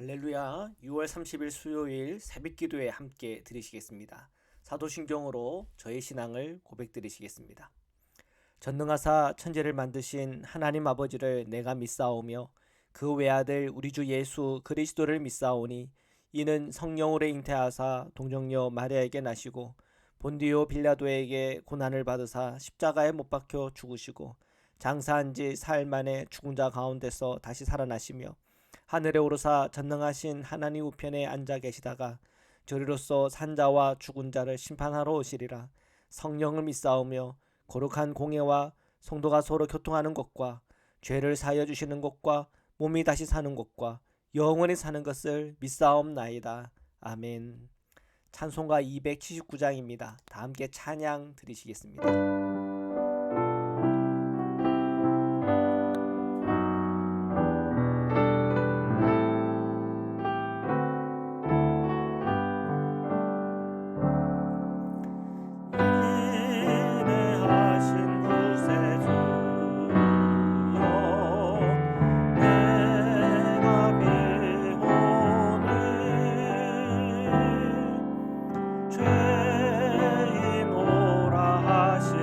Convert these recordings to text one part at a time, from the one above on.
할렐루야. 6월 30일 수요일 새벽기도에 함께 드리시겠습니다. 사도신경으로 저의 신앙을 고백드리시겠습니다. 전능하사 천지를 만드신 하나님 아버지를 내가 믿사오며 그 외아들 우리 주 예수 그리스도를 믿사오니 이는 성령으로 잉태하사 동정녀 마리아에게 나시고 본디오 빌라도에게 고난을 받으사 십자가에 못 박혀 죽으시고 장사한 지 사흘 만에 죽은 자 가운데서 다시 살아나시며 하늘에 오르사 전능하신 하나님 우편에 앉아 계시다가 저리로서 산자와 죽은 자를 심판하러 오시리라. 성령을 믿사오며 거룩한 공예와 성도가 서로 교통하는 것과 죄를 사하여 주시는 것과 몸이 다시 사는 것과 영원히 사는 것을 믿사옵나이다. 아멘. 찬송가 279장입니다. 다 함께 찬양 드리시겠습니다. 인내하신 구세주여 내가 비오니 죄인 오라 하실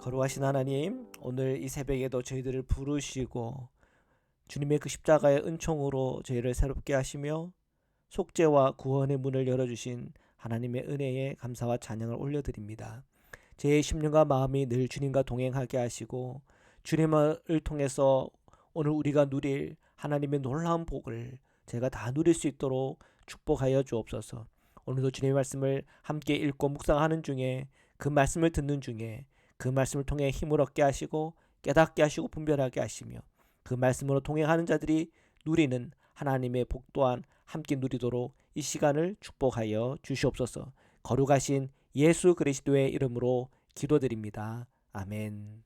거룩하신 하나님, 오늘 이 새벽에도 저희들을 부르시고 주님의 그 십자가의 은총으로 저희를 새롭게 하시며 속죄와 구원의 문을 열어주신 하나님의 은혜에 감사와 찬양을 올려드립니다. 제 심령과 마음이 늘 주님과 동행하게 하시고 주님을 통해서 오늘 우리가 누릴 하나님의 놀라운 복을 제가 다 누릴 수 있도록 축복하여 주옵소서. 오늘도 주님의 말씀을 함께 읽고 묵상하는 중에 그 말씀을 듣는 중에 그 말씀을 통해 힘을 얻게 하시고 깨닫게 하시고 분별하게 하시며 그 말씀으로 동행하는 자들이 누리는 하나님의 복 또한 함께 누리도록 이 시간을 축복하여 주시옵소서. 거룩하신 예수 그리스도의 이름으로 기도드립니다. 아멘.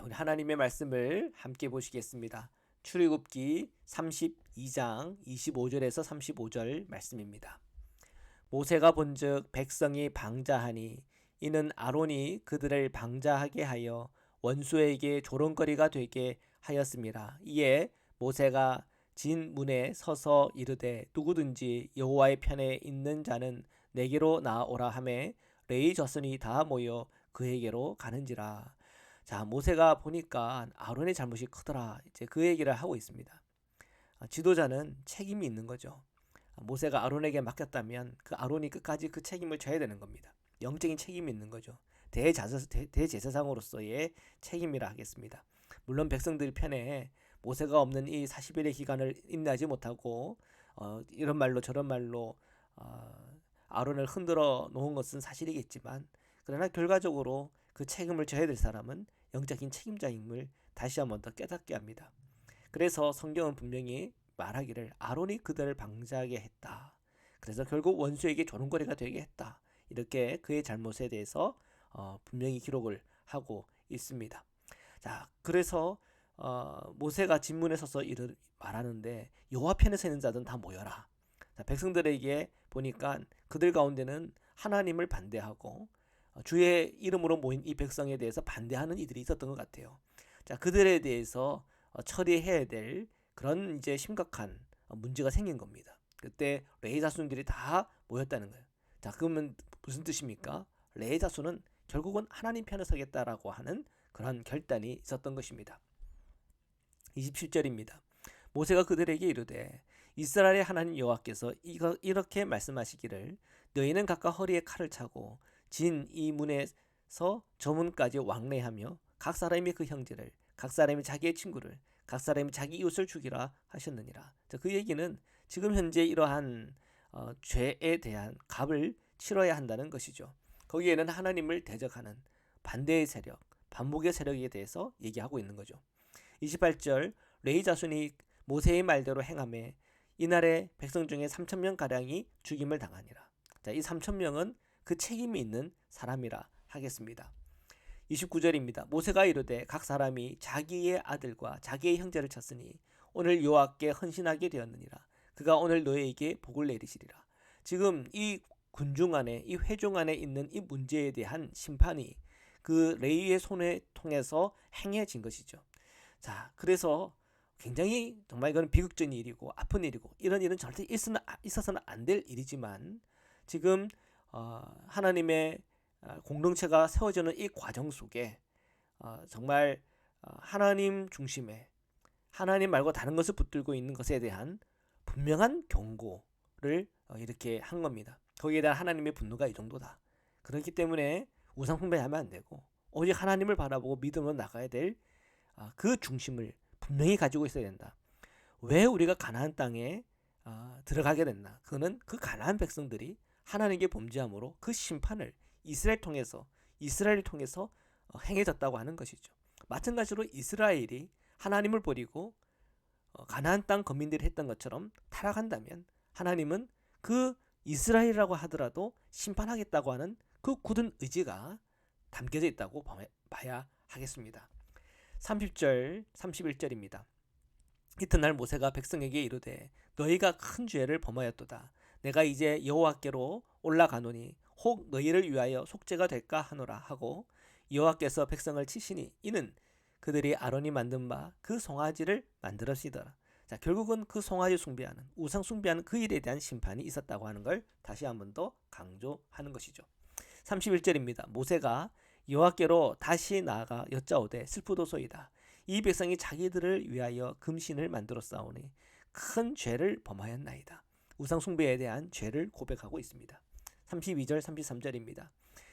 오늘 하나님의 말씀을 함께 보시겠습니다. 출애굽기 32장 25절에서 35절 말씀입니다. 모세가 본즉 백성이 방자하니 이는 아론이 그들을 방자하게 하여 원수에게 조롱거리가 되게 하였습니다. 이에 모세가 진 문에 서서 이르되 누구든지 여호와의 편에 있는 자는 내게로 나오라 하매 레위 자손이 다 모여 그에게로 가는지라. 자, 모세가 보니까 아론의 잘못이 크더라. 이제 그 얘기를 하고 있습니다. 지도자는 책임이 있는 거죠. 모세가 아론에게 맡겼다면 그 아론이 끝까지 그 책임을 져야 되는 겁니다. 영적인 책임이 있는 거죠. 대제사장으로서의 책임이라 하겠습니다. 물론 백성들 편에 모세가 없는 이 40일의 기간을 인내하지 못하고 이런 말로 저런 말로 아론을 흔들어 놓은 것은 사실이겠지만, 그러나 결과적으로 그 책임을 져야 될 사람은 영적인 책임자임을 다시 한번 더 깨닫게 합니다. 그래서 성경은 분명히 말하기를 아론이 그들을 방자하게 했다. 그래서 결국 원수에게 조롱거리가 되게 했다. 이렇게 그의 잘못에 대해서 분명히 기록을 하고 있습니다. 자, 그래서 모세가 진문에 서서 이를 말하는데 여호와 편에 서 있는 자들은 다 모여라. 자, 백성들에게 보니까 그들 가운데는 하나님을 반대하고 주의 이름으로 모인 이 백성에 대해서 반대하는 이들이 있었던 것 같아요. 자, 그들에 대해서 처리해야 될 그런 이제 심각한 문제가 생긴 겁니다. 그때 레위 자손들이 다 모였다는 거예요. 자, 그러면 무슨 뜻입니까? 레위 자손은 결국은 하나님 편에 서겠다라고 하는 그런 결단이 있었던 것입니다. 27절입니다. 모세가 그들에게 이르되 이스라엘의 하나님 여호와께서 이렇게 말씀하시기를 너희는 각각 허리에 칼을 차고 진 이 문에서 저 문까지 왕래하며 각 사람이 그 형제를, 각 사람이 자기의 친구를, 각 사람이 자기 이웃을 죽이라 하셨느니라. 자, 그 얘기는 지금 현재 이러한 죄에 대한 값을 치러야 한다는 것이죠. 거기에는 하나님을 대적하는 반대의 세력, 반목의 세력에 대해서 얘기하고 있는 거죠. 28절 레위 자손이 모세의 말대로 행하매 이날에 백성 중에 3,000명 가량이 죽임을 당하니라. 자, 이 3,000명은 그 책임이 있는 사람이라 하겠습니다. 29절입니다. 모세가 이르되 각 사람이 자기의 아들과 자기의 형제를 쳤으니 오늘 여호와께 헌신하게 되었느니라. 그가 오늘 너희에게 복을 내리시리라. 지금 이 군중 안에, 이 회중 안에 있는 이 문제에 대한 심판이 그 레위의 손에 통해서 행해진 것이죠. 자, 그래서 굉장히 정말 이건 비극적인 일이고 아픈 일이고 이런 일은 절대 있어서는 안 될 일이지만 지금 하나님의 공동체가 세워지는 이 과정 속에 정말 하나님 중심의, 하나님 말고 다른 것을 붙들고 있는 것에 대한 분명한 경고를 이렇게 한 겁니다. 거기에 대한 하나님의 분노가 이 정도다. 그렇기 때문에 우상 숭배하면 안 되고 오직 하나님을 바라보고 믿음으로 나가야 될 그 중심을 분명히 가지고 있어야 된다. 왜 우리가 가나안 땅에 들어가게 됐나? 그거는 그 가나안 백성들이 하나님께 범죄함으로 그 심판을 이스라엘을 통해서 행해졌다고 하는 것이죠. 마찬가지로 이스라엘이 하나님을 버리고 가나안 땅 거민들이 했던 것처럼 타락한다면 하나님은 그 이스라엘이라고 하더라도 심판하겠다고 하는 그 굳은 의지가 담겨져 있다고 봐야 하겠습니다. 30절, 31절입니다. 이튿날 모세가 백성에게 이르되 너희가 큰 죄를 범하였도다. 내가 이제 여호와께로 올라가노니 혹 너희를 위하여 속죄가 될까 하노라 하고 여호와께서 백성을 치시니 이는 그들이 아론이 만든 바 그 송아지를 만들었으더라. 자, 결국은 그 송아지 숭배하는, 우상 숭배하는 그 일에 대한 심판이 있었다고 하는 걸 다시 한 번 더 강조하는 것이죠. 31절입니다. 모세가 여호와께로 다시 나아가 여짜오되 슬프도소이다. 이 백성이 자기들을 위하여 금신을 만들어 싸우니 큰 죄를 범하였나이다. 우상 숭배에 대한 죄를 고백하고 있습니다. 32절 33절입니다.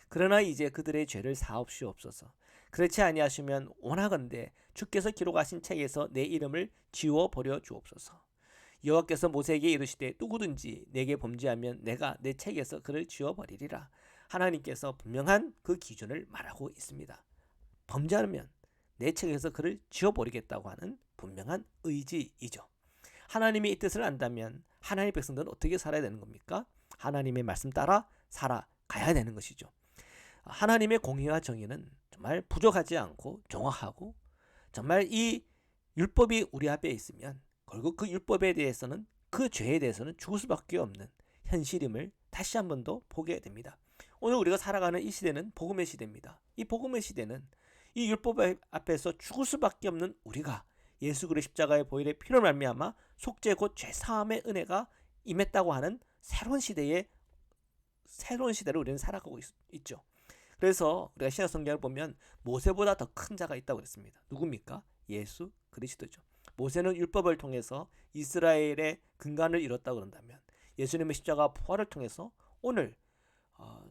그러나 이제 그들의 죄를 사옵시옵소서. 그렇지 아니하시면 원하건대 주께서 기록하신 책에서 내 이름을 지워버려 주옵소서. 여호와께서 모세에게 이르시되 누구든지 내게 범죄하면 내가 내 책에서 그를 지워버리리라. 하나님께서 분명한 그 기준을 말하고 있습니다. 범죄하면 내 책에서 그를 지워버리겠다고 하는 분명한 의지이죠. 하나님이 이 뜻을 안다면 하나님의 백성들은 어떻게 살아야 되는 겁니까? 하나님의 말씀 따라 살아가야 되는 것이죠. 하나님의 공의와 정의는 정말 부족하지 않고 정확하고, 정말 이 율법이 우리 앞에 있으면 결국 그 율법에 대해서는, 그 죄에 대해서는 죽을 수밖에 없는 현실임을 다시 한 번 더 보게 됩니다. 오늘 우리가 살아가는 이 시대는 복음의 시대입니다. 이 복음의 시대는 이 율법 앞에서 죽을 수밖에 없는 우리가 예수 그리스도의 십자가의 보혈의 피로 말미암아 속죄 곧 죄사함의 은혜가 임했다고 하는 새로운 시대를 우리는 살아가고 있죠. 그래서 우리가 신약 성경을 보면 모세보다 더 큰 자가 있다고 그랬습니다. 누굽니까? 예수 그리스도죠. 모세는 율법을 통해서 이스라엘의 근간을 이뤘다고 그런다면 예수님의 십자가 부활을 통해서 오늘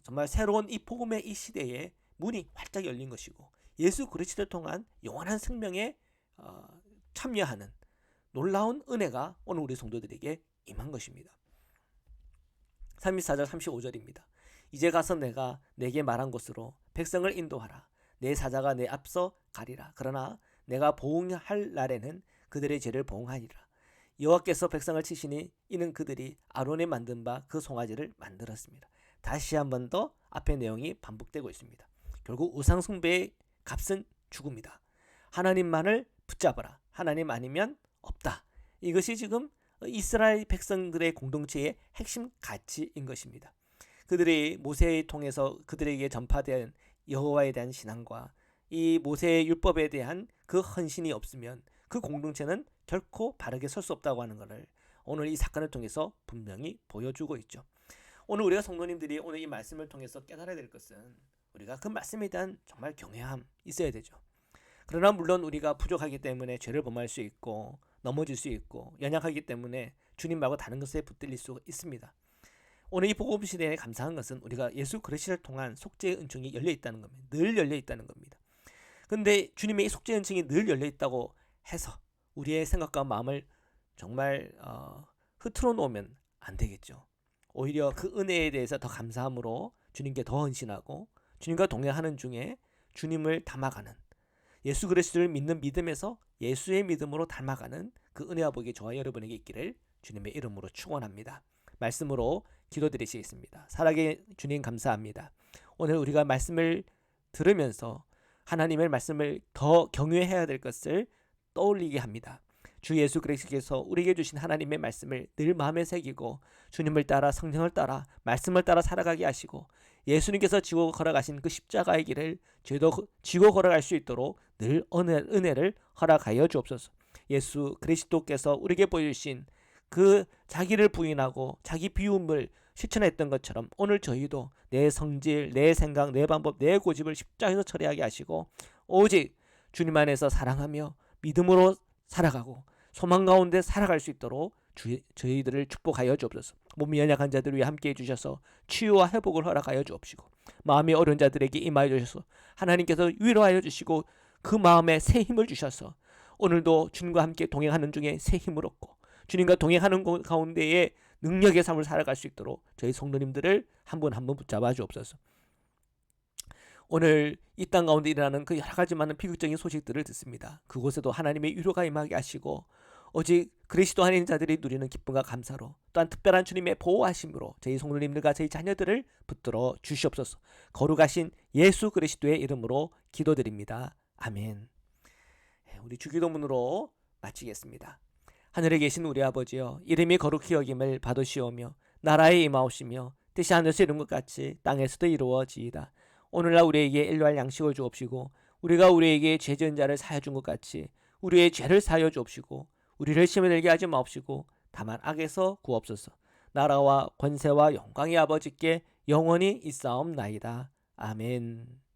정말 새로운 이 복음의 이 시대에 문이 활짝 열린 것이고, 예수 그리스도를 통한 영원한 생명에 참여하는 놀라운 은혜가 오늘 우리 성도들에게 임한 것입니다. 34절 35절입니다. 이제 가서 내가 내게 말한 곳으로 백성을 인도하라. 내 사자가 내 앞서 가리라. 그러나 내가 보응할 날에는 그들의 죄를 보응하리라. 여호와께서 백성을 치시니 이는 그들이 아론이 만든 바 그 송아지를 만들었습니다. 다시 한 번 더 앞의 내용이 반복되고 있습니다. 결국 우상 숭배의 값은 죽음이다. 하나님만을 붙잡아라. 하나님 아니면 없다. 이것이 지금 이스라엘 백성들의 공동체의 핵심 가치인 것입니다. 그들이 모세를 통해서 그들에게 전파된 여호와에 대한 신앙과 이 모세의 율법에 대한 그 헌신이 없으면 그 공동체는 결코 바르게 설 수 없다고 하는 것을 오늘 이 사건을 통해서 분명히 보여주고 있죠. 오늘 우리가 성도님들이 오늘 이 말씀을 통해서 깨달아야 될 것은 우리가 그 말씀에 대한 정말 경외함 있어야 되죠. 그러나 물론 우리가 부족하기 때문에 죄를 범할 수 있고 넘어질 수 있고 연약하기 때문에 주님 말고 다른 것에 붙들릴 수 있습니다. 오늘 이 복음 시대에 감사한 것은 우리가 예수 그리스도를 통한 속죄의 은총이 열려 있다는 겁니다. 늘 열려 있다는 겁니다. 근데 주님의 이 속죄의 은총이 늘 열려 있다고 해서 우리의 생각과 마음을 정말 흐트러 놓으면 안 되겠죠. 오히려 그 은혜에 대해서 더 감사함으로 주님께 더 헌신하고 주님과 동행하는 중에 주님을 닮아가는, 예수 그리스도를 믿는 믿음에서 예수의 믿음으로 닮아가는 그 은혜와 복이 저와 여러분에게 있기를 주님의 이름으로 축원합니다. 말씀으로 기도드리시겠습니다. 살아계 주님 감사합니다. 오늘 우리가 말씀을 들으면서 하나님의 말씀을 더 경외해야 될 것을 떠올리게 합니다. 주 예수 그리스도께서 우리에게 주신 하나님의 말씀을 늘 마음에 새기고 주님을 따라 성령을 따라 말씀을 따라 살아가게 하시고 예수님께서 지고 걸어가신 그 십자가의 길을 저희도 지고 걸어갈 수 있도록 늘 은혜를 허락하여 주옵소서. 예수 그리스도께서 우리에게 보여주신 그 자기를 부인하고 자기 비움을 실천했던 것처럼 오늘 저희도 내 성질, 내 생각, 내 방법, 내 고집을 십자가에서 처리하게 하시고 오직 주님 안에서 사랑하며 믿음으로 살아가고 소망 가운데 살아갈 수 있도록 저희들을 축복하여 주옵소서. 몸이 연약한 자들을 위해 함께해 주셔서 치유와 회복을 허락하여 주옵시고 마음이 어려운 자들에게 임하여 주셔서 하나님께서 위로하여 주시고 그 마음에 새 힘을 주셔서 오늘도 주님과 함께 동행하는 중에 새 힘을 얻고 주님과 동행하는 가운데에 능력의 삶을 살아갈 수 있도록 저희 성도님들을 한 분 한 분 붙잡아 주옵소서. 오늘 이 땅 가운데 일어나는 그 여러 가지 많은 비극적인 소식들을 듣습니다. 그곳에도 하나님의 위로가 임하게 하시고 오직 그리스도 안에 있는 자들이 누리는 기쁨과 감사로 또한 특별한 주님의 보호하심으로 저희 성도님들과 저희 자녀들을 붙들어 주시옵소서. 거룩하신 예수 그리스도의 이름으로 기도드립니다. 아멘. 우리 주기도문으로 마치겠습니다. 하늘에 계신 우리 아버지여, 이름이 거룩히 여김을 받으시오며 나라에 임하옵시며 뜻이 하늘에서 이룬 것 같이 땅에서도 이루어지이다. 오늘날 우리에게 일용할 양식을 주옵시고 우리가 우리에게 죄 지은 자를 사하여 준 것 같이 우리의 죄를 사하여 주옵시고 우리를 시험에 들게 하지 마옵시고 다만 악에서 구옵소서. 나라와 권세와 영광이 아버지께 영원히 있사옵나이다. 아멘.